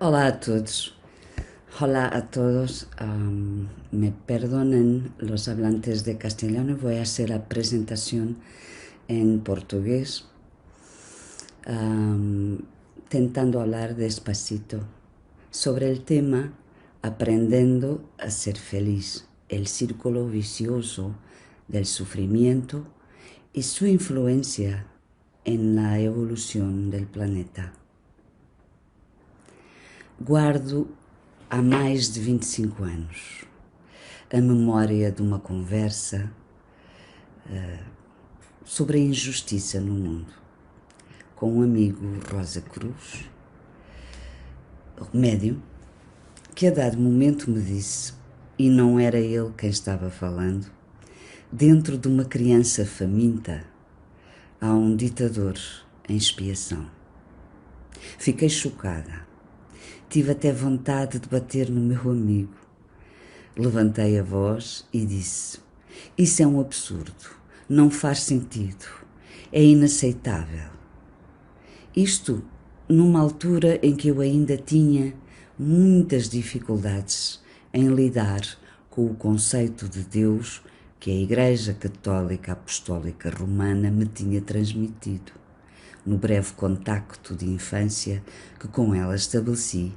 Hola a todos. Hola a todos. Me perdonen los hablantes de castellano. Voy a hacer la presentación en portugués, tentando hablar despacito sobre el tema aprendiendo a ser feliz, el círculo vicioso del sufrimiento y su influencia en la evolución del planeta. Guardo há mais de 25 anos a memória de uma conversa sobre a injustiça no mundo com um amigo Rosa Cruz, médium, que a dado momento me disse, e não era ele quem estava falando, dentro de uma criança faminta há um ditador em expiação. Fiquei chocada. Tive até vontade de bater no meu amigo. Levantei a voz e disse: isso é um absurdo, não faz sentido, é inaceitável. Isto numa altura em que eu ainda tinha muitas dificuldades em lidar com o conceito de Deus que a Igreja Católica Apostólica Romana me tinha transmitido, no breve contacto de infância que com ela estabeleci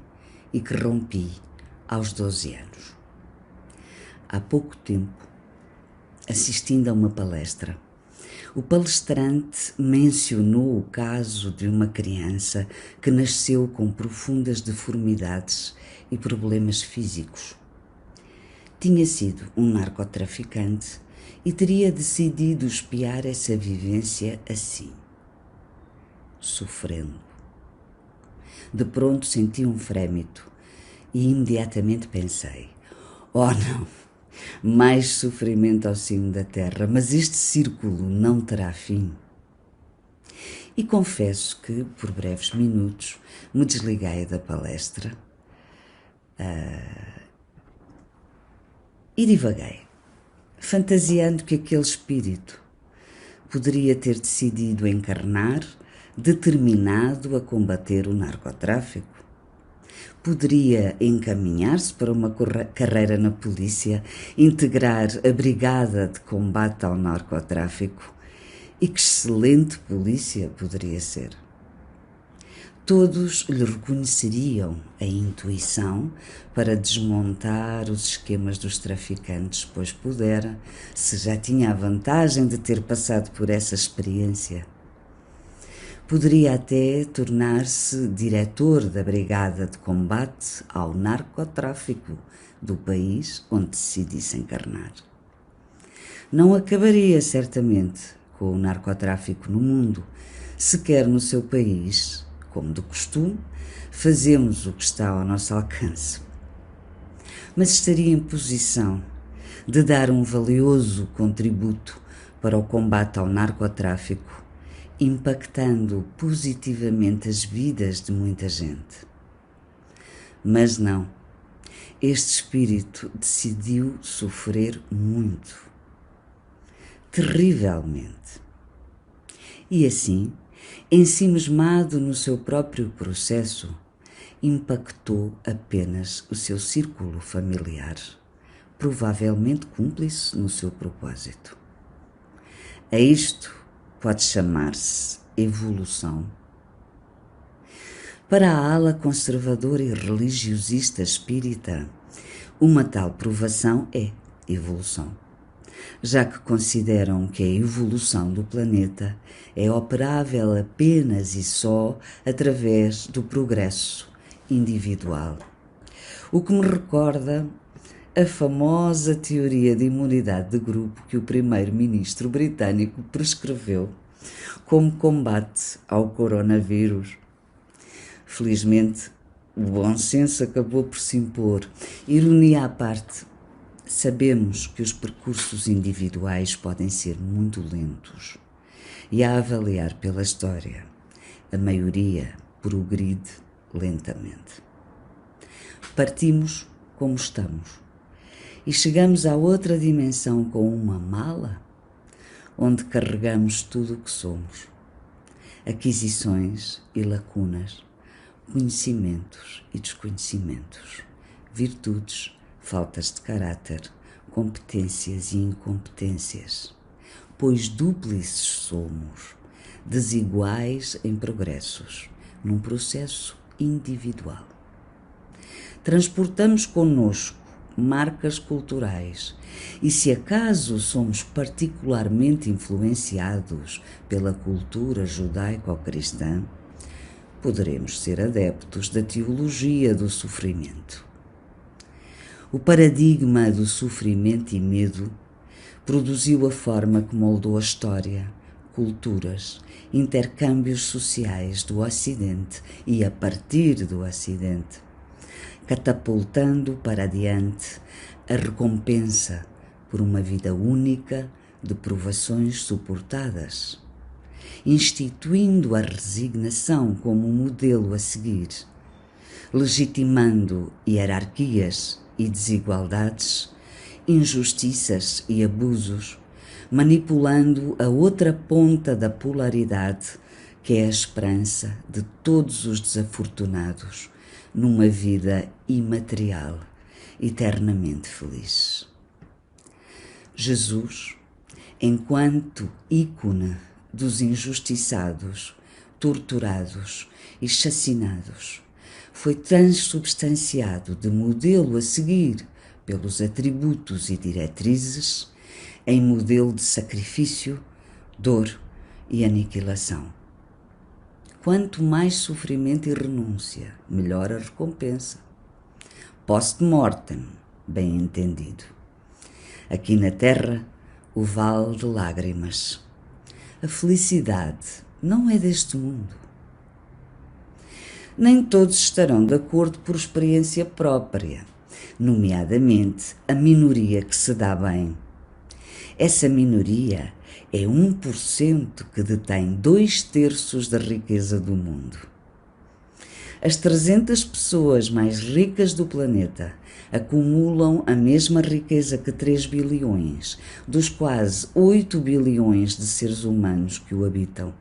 e que rompi aos 12 anos. Há pouco tempo, assistindo a uma palestra, o palestrante mencionou o caso de uma criança que nasceu com profundas deformidades e problemas físicos. Tinha sido um narcotraficante e teria decidido espiar essa vivência assim, sofrendo. De pronto senti um frémito e imediatamente pensei: oh não, mais sofrimento ao cimo da terra, mas este círculo não terá fim. E confesso que, por breves minutos, me desliguei da palestra e divaguei, fantasiando que aquele espírito poderia ter decidido encarnar, determinado a combater o narcotráfico. Poderia encaminhar-se para uma carreira na polícia, integrar a brigada de combate ao narcotráfico. E que excelente polícia poderia ser! Todos lhe reconheceriam a intuição para desmontar os esquemas dos traficantes, pois pudera, se já tinha a vantagem de ter passado por essa experiência. Poderia até tornar-se diretor da Brigada de Combate ao Narcotráfico do país onde decidisse encarnar. Não acabaria, certamente, com o narcotráfico no mundo, sequer no seu país, como de costume, fazemos o que está ao nosso alcance. Mas estaria em posição de dar um valioso contributo para o combate ao narcotráfico, impactando positivamente as vidas de muita gente. Mas não, este espírito decidiu sofrer muito, terrivelmente. E assim, ensimismado no seu próprio processo, impactou apenas o seu círculo familiar, provavelmente cúmplice no seu propósito. A isto pode chamar-se evolução. Para a ala conservadora e religiosista espírita, uma tal provação é evolução, já que consideram que a evolução do planeta é operável apenas e só através do progresso individual. O que me recorda a famosa teoria de imunidade de grupo que o primeiro-ministro britânico prescreveu como combate ao coronavírus. Felizmente, o bom senso acabou por se impor. Ironia à parte, sabemos que os percursos individuais podem ser muito lentos e, a avaliar pela história, a maioria progride lentamente. Partimos como estamos e chegamos à outra dimensão com uma mala onde carregamos tudo o que somos, aquisições e lacunas, conhecimentos e desconhecimentos, virtudes, faltas de caráter, competências e incompetências, pois dúplices somos, desiguais em progressos, num processo individual. Transportamos connosco marcas culturais e, se acaso somos particularmente influenciados pela cultura judaico-cristã, poderemos ser adeptos da teologia do sofrimento. O paradigma do sofrimento e medo produziu a forma que moldou a história, culturas, intercâmbios sociais do Ocidente e a partir do Ocidente, catapultando para adiante a recompensa por uma vida única de provações suportadas, instituindo a resignação como modelo a seguir, legitimando hierarquias e desigualdades, injustiças e abusos, manipulando a outra ponta da polaridade, que é a esperança de todos os desafortunados numa vida imaterial, eternamente feliz. Jesus, enquanto ícone dos injustiçados, torturados e chacinados, foi transubstanciado de modelo a seguir pelos atributos e diretrizes em modelo de sacrifício, dor e aniquilação. Quanto mais sofrimento e renúncia, melhor a recompensa. Post-mortem, bem entendido. Aqui na terra, o vale de lágrimas. A felicidade não é deste mundo. Nem todos estarão de acordo por experiência própria, nomeadamente a minoria que se dá bem. Essa minoria é 1% que detém 2/3 da riqueza do mundo. As 300 pessoas mais ricas do planeta acumulam a mesma riqueza que 3 bilhões, dos quase 8 bilhões de seres humanos que o habitam.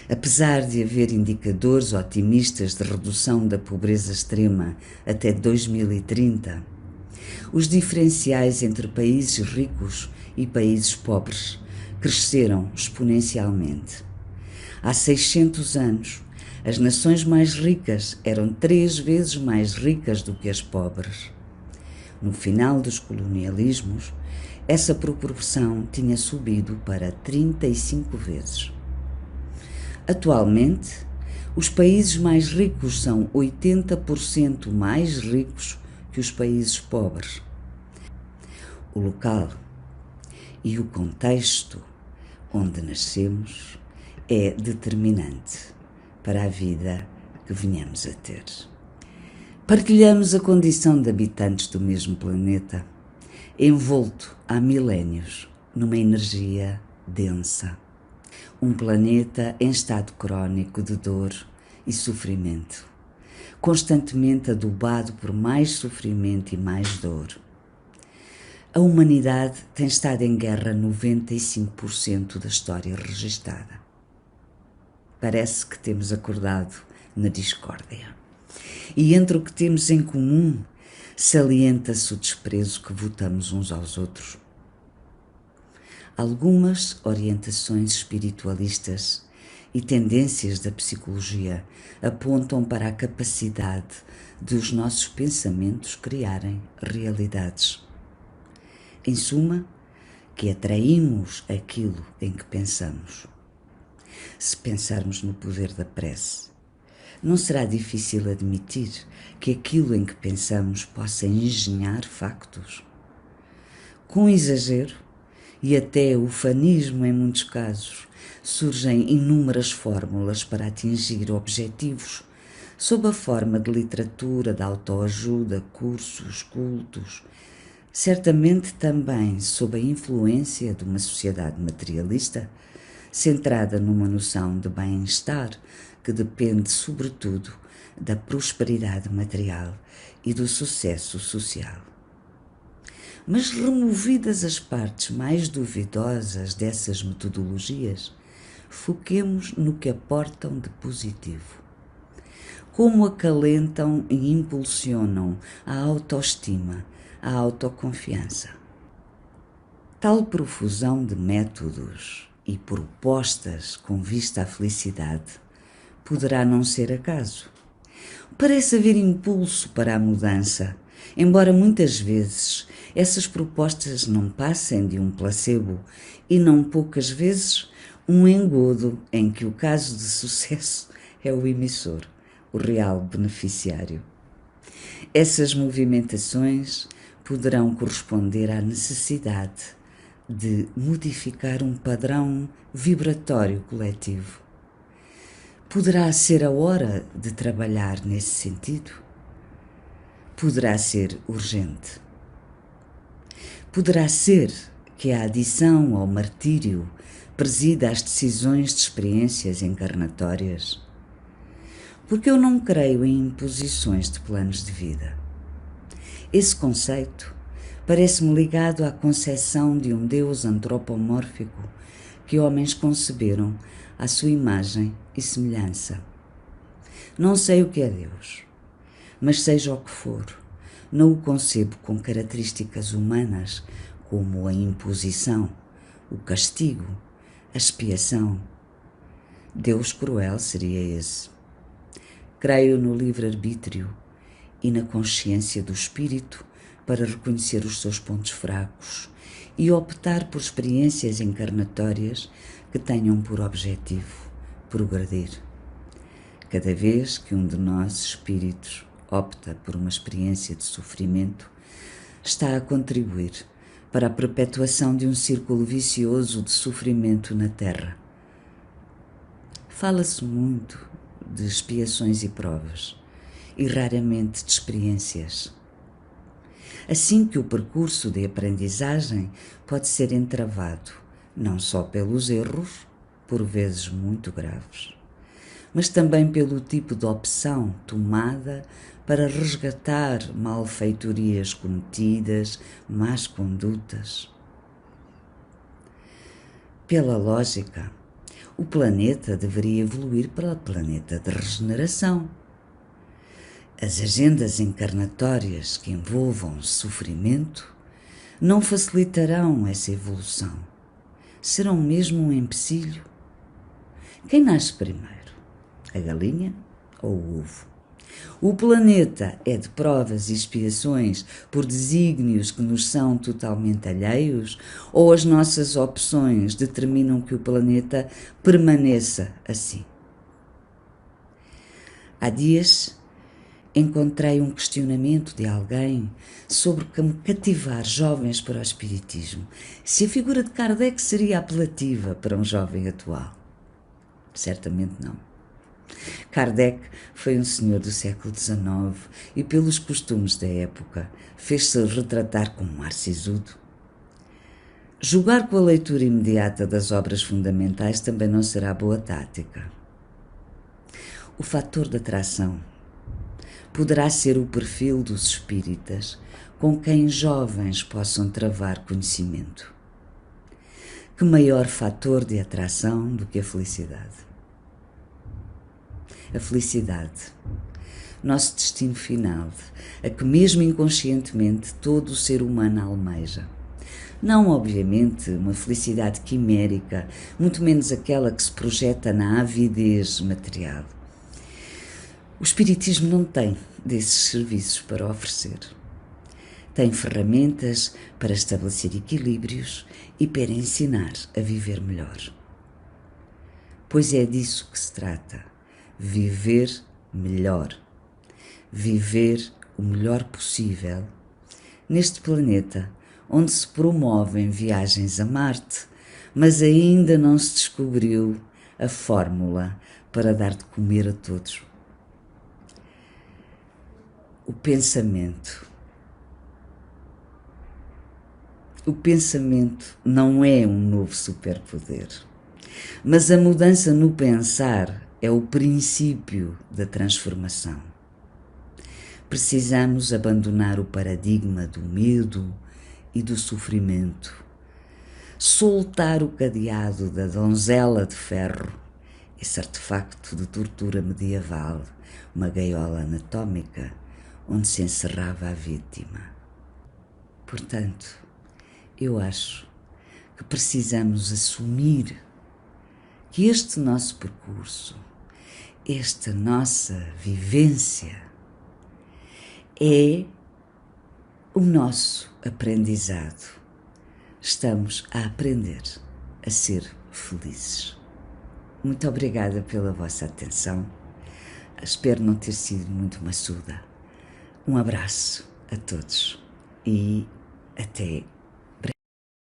Apesar de haver indicadores otimistas de redução da pobreza extrema até 2030, os diferenciais entre países ricos e países pobres cresceram exponencialmente. Há 600 anos, as nações mais ricas eram 3 vezes mais ricas do que as pobres. No final dos colonialismos, essa proporção tinha subido para 35 vezes. Atualmente, os países mais ricos são 80% mais ricos que os países pobres. O local e o contexto onde nascemos é determinante para a vida que venhamos a ter. Partilhamos a condição de habitantes do mesmo planeta, envolto há milénios numa energia densa. Um planeta em estado crónico de dor e sofrimento, constantemente adubado por mais sofrimento e mais dor. A humanidade tem estado em guerra 95% da história registada. Parece que temos acordado na discórdia. E entre o que temos em comum, salienta-se o desprezo que votamos uns aos outros. Algumas orientações espiritualistas e tendências da psicologia apontam para a capacidade de os nossos pensamentos criarem realidades. Em suma, que atraímos aquilo em que pensamos. Se pensarmos no poder da prece, não será difícil admitir que aquilo em que pensamos possa engenhar factos. Com exagero e até ufanismo em muitos casos, surgem inúmeras fórmulas para atingir objetivos, sob a forma de literatura, de autoajuda, cursos, cultos, certamente também sob a influência de uma sociedade materialista, centrada numa noção de bem-estar que depende, sobretudo, da prosperidade material e do sucesso social. Mas removidas as partes mais duvidosas dessas metodologias, foquemos no que aportam de positivo. como acalentam e impulsionam a autoestima, a autoconfiança. Tal profusão de métodos e propostas com vista à felicidade poderá não ser acaso. Parece haver impulso para a mudança, embora muitas vezes essas propostas não passem de um placebo e não poucas vezes um engodo em que o caso de sucesso é o emissor, o real beneficiário. Essas movimentações poderão corresponder à necessidade de modificar um padrão vibratório coletivo. Poderá ser a hora de trabalhar nesse sentido? Poderá ser urgente. Poderá ser que a adição ao martírio presida às decisões de experiências encarnatórias? Porque eu não creio em imposições de planos de vida. Esse conceito parece-me ligado à concepção de um Deus antropomórfico que homens conceberam à sua imagem e semelhança. Não sei o que é Deus, mas seja o que for, não o concebo com características humanas como a imposição, o castigo, a expiação. Deus cruel seria esse. Creio no livre-arbítrio e na consciência do espírito para reconhecer os seus pontos fracos e optar por experiências encarnatórias que tenham por objetivo progredir. Cada vez que um de nós, espíritos, opta por uma experiência de sofrimento, está a contribuir para a perpetuação de um círculo vicioso de sofrimento na Terra. Fala-se muito de expiações e provas, e raramente de experiências. Assim que o percurso de aprendizagem pode ser entravado, não só pelos erros, por vezes muito graves, mas também pelo tipo de opção tomada para resgatar malfeitorias cometidas, más condutas. Pela lógica, o planeta deveria evoluir para o planeta de regeneração. As agendas encarnatórias que envolvam sofrimento não facilitarão essa evolução. Serão mesmo um empecilho. Quem nasce primeiro? A galinha ou o ovo? O planeta é de provas e expiações por desígnios que nos são totalmente alheios, ou as nossas opções determinam que o planeta permaneça assim? Há dias encontrei um questionamento de alguém sobre como cativar jovens para o espiritismo. Se a figura de Kardec seria apelativa para um jovem atual? Certamente não. Kardec foi um senhor do século XIX e, pelos costumes da época, fez-se retratar com um ar sisudo. Julgar com a leitura imediata das obras fundamentais também não será boa tática. O fator de atração poderá ser o perfil dos espíritas com quem jovens possam travar conhecimento. Que maior fator de atração do que a felicidade? A felicidade, nosso destino final, a que mesmo inconscientemente todo o ser humano almeja. Não, obviamente, uma felicidade quimérica, muito menos aquela que se projeta na avidez material. O espiritismo não tem desses serviços para oferecer. Tem ferramentas para estabelecer equilíbrios e para ensinar a viver melhor. Pois é disso que se trata. Viver melhor. Viver o melhor possível neste planeta onde se promovem viagens a Marte, mas ainda não se descobriu a fórmula para dar de comer a todos. O pensamento. O pensamento não é um novo superpoder, mas a mudança no pensar é o princípio da transformação. Precisamos abandonar o paradigma do medo e do sofrimento, soltar o cadeado da donzela de ferro, esse artefacto de tortura medieval, uma gaiola anatómica onde se encerrava a vítima. Portanto, eu acho que precisamos assumir que este nosso percurso, esta nossa vivência, é o nosso aprendizado. Estamos a aprender a ser felizes. Muito obrigada pela vossa atenção. Espero não ter sido muito maçuda. Um abraço a todos e até